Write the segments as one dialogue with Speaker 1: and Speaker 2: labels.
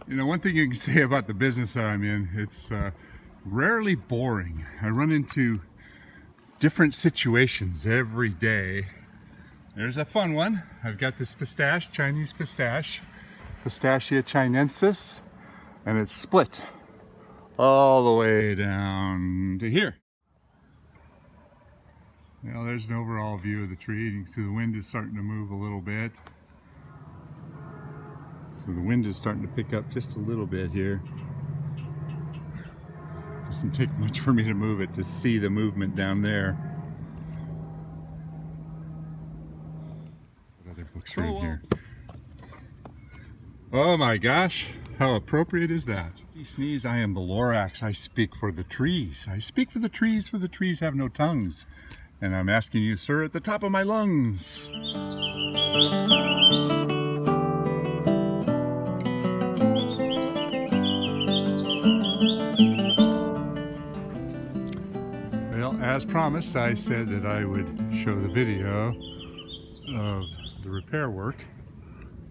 Speaker 1: You know, one thing you can say about the business that I'm in, it's rarely boring. I run into different situations every day. There's a fun one. I've got this pistache, Chinese pistache, Pistachia chinensis, and it's split all the way down to here. Now there's an overall view of the tree. You can see the wind is starting to move a little bit. So the wind is starting to pick up just a little bit here. Doesn't take much for me to move it to see the movement down there. What other books right here? Oh my gosh, how appropriate is that? If you sneeze, I am the Lorax. I speak for the trees. I speak for the trees have no tongues. And I'm asking you, sir, at the top of my lungs. As promised, I said that I would show the video of the repair work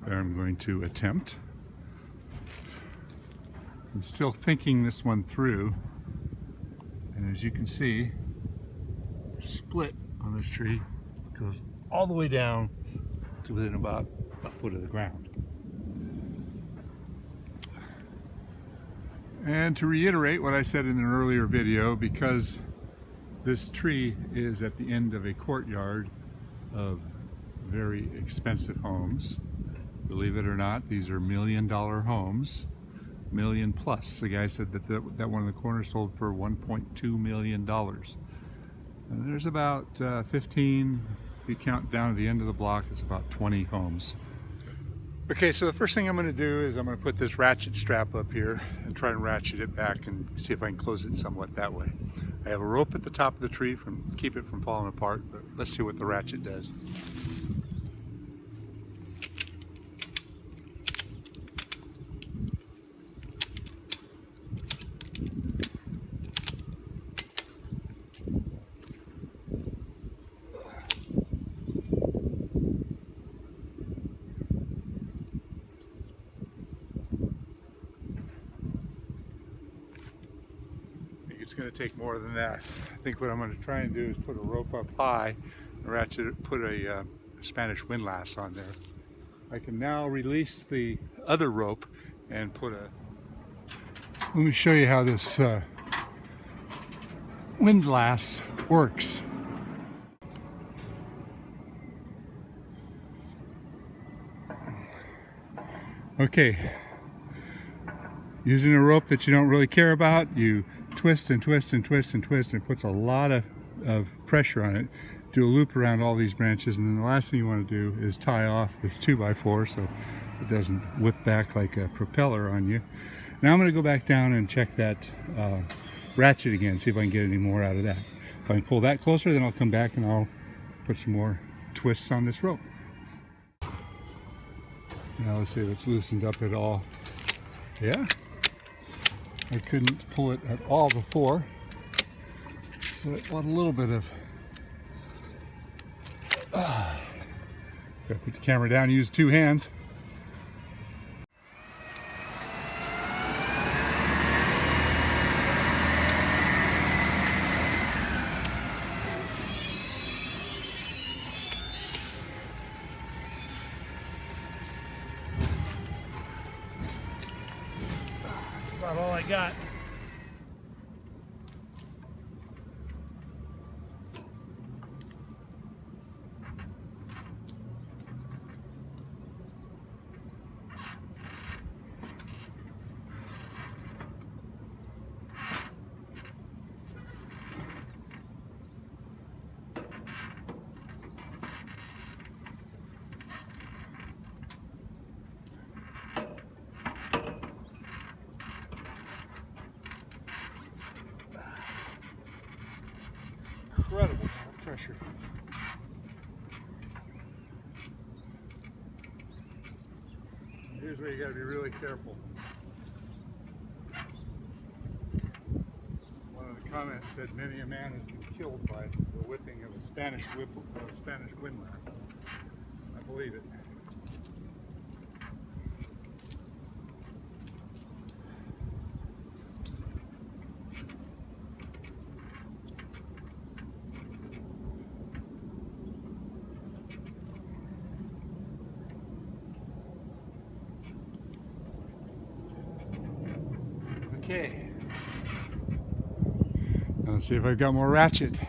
Speaker 1: that I'm going to attempt. I'm still thinking this one through, and as you can see, the split on this tree goes all the way down to within about a foot of the ground. And to reiterate what I said in an earlier video, because this tree is at the end of a courtyard of very expensive homes. Believe it or not, these are $1 million homes, million plus. The guy said that that one in the corner sold for $1.2 million. And there's about 15, if you count down to the end of the block, it's about 20 homes. Okay, so the first thing I'm going to do is I'm going to put this ratchet strap up here and try and ratchet it back and see if I can close it somewhat that way. I have a rope at the top of the tree to keep it from falling apart, but let's see what the ratchet does. It's going to take more than that. I think what I'm going to try and do is put a rope up high and ratchet it, put a Spanish windlass on there. I can now release the other rope and put a... Let me show you how this windlass works. Okay, using a rope that you don't really care about, you twist and twist and twist and twist, and it puts a lot of pressure on it. Do a loop around all these branches, and then the last thing you want to do is tie off this 2x4 so it doesn't whip back like a propeller on you. Now I'm going to go back down and check that ratchet again, see if I can get any more out of that. If I can pull that closer, then I'll come back and I'll put some more twists on this rope. Now let's see if it's loosened up at all. Yeah. I couldn't pull it at all before, so I want a little bit of... Gotta put the camera down and use two hands. That's about all I got. Incredible pressure. Here's where you got to be really careful. One of the comments said many a man has been killed by the whipping of a Spanish windlass. I believe it. Okay. Now let's see if I've got more ratchet.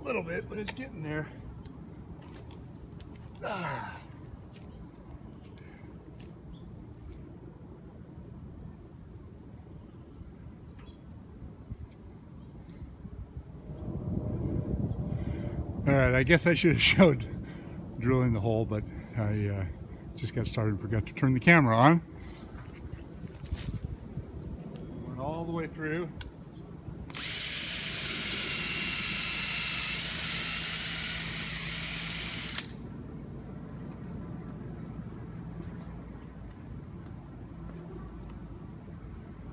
Speaker 1: A little bit, but it's getting there. Ah. All right, I guess I should have showed drilling the hole, but I just got started and forgot to turn the camera on. Went all the way through.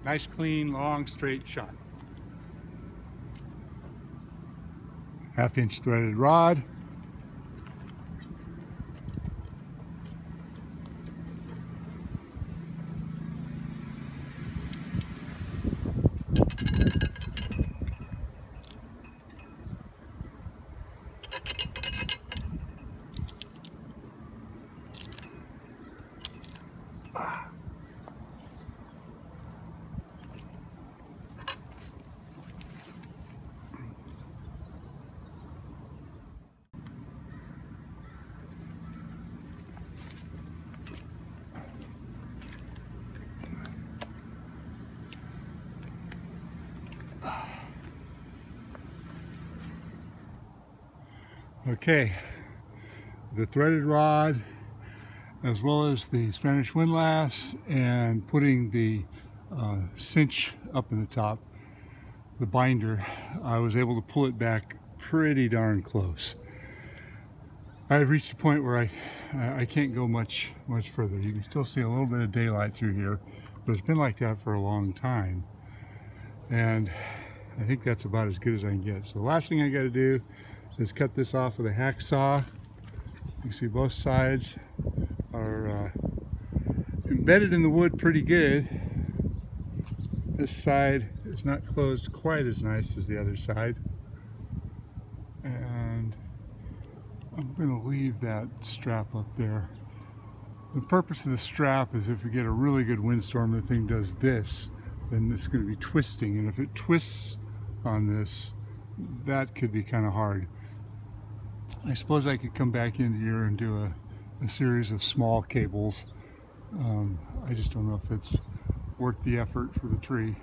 Speaker 1: Nice, clean, long, straight shot. 1/2-inch threaded rod. Okay, the threaded rod, as well as the Spanish windlass, and putting the cinch up in the top, the binder, I was able to pull it back pretty darn close. I've reached a point where I can't go much further. You can still see a little bit of daylight through here, but it's been like that for a long time, and I think that's about as good as I can get. So the last thing I got to do is cut this off with a hacksaw. You can see both sides are embedded in the wood pretty good. This side is not closed quite as nice as the other side. And I'm going to leave that strap up there. The purpose of the strap is if we get a really good windstorm, the thing does this, then it's going to be twisting. And if it twists on this, that could be kind of hard. I suppose I could come back in here and do a series of small cables. I just don't know if it's worth the effort for the tree.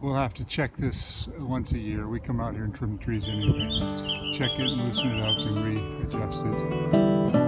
Speaker 1: We'll have to check this once a year. We come out here and trim the trees anyway. Check it, loosen it up, and readjust it.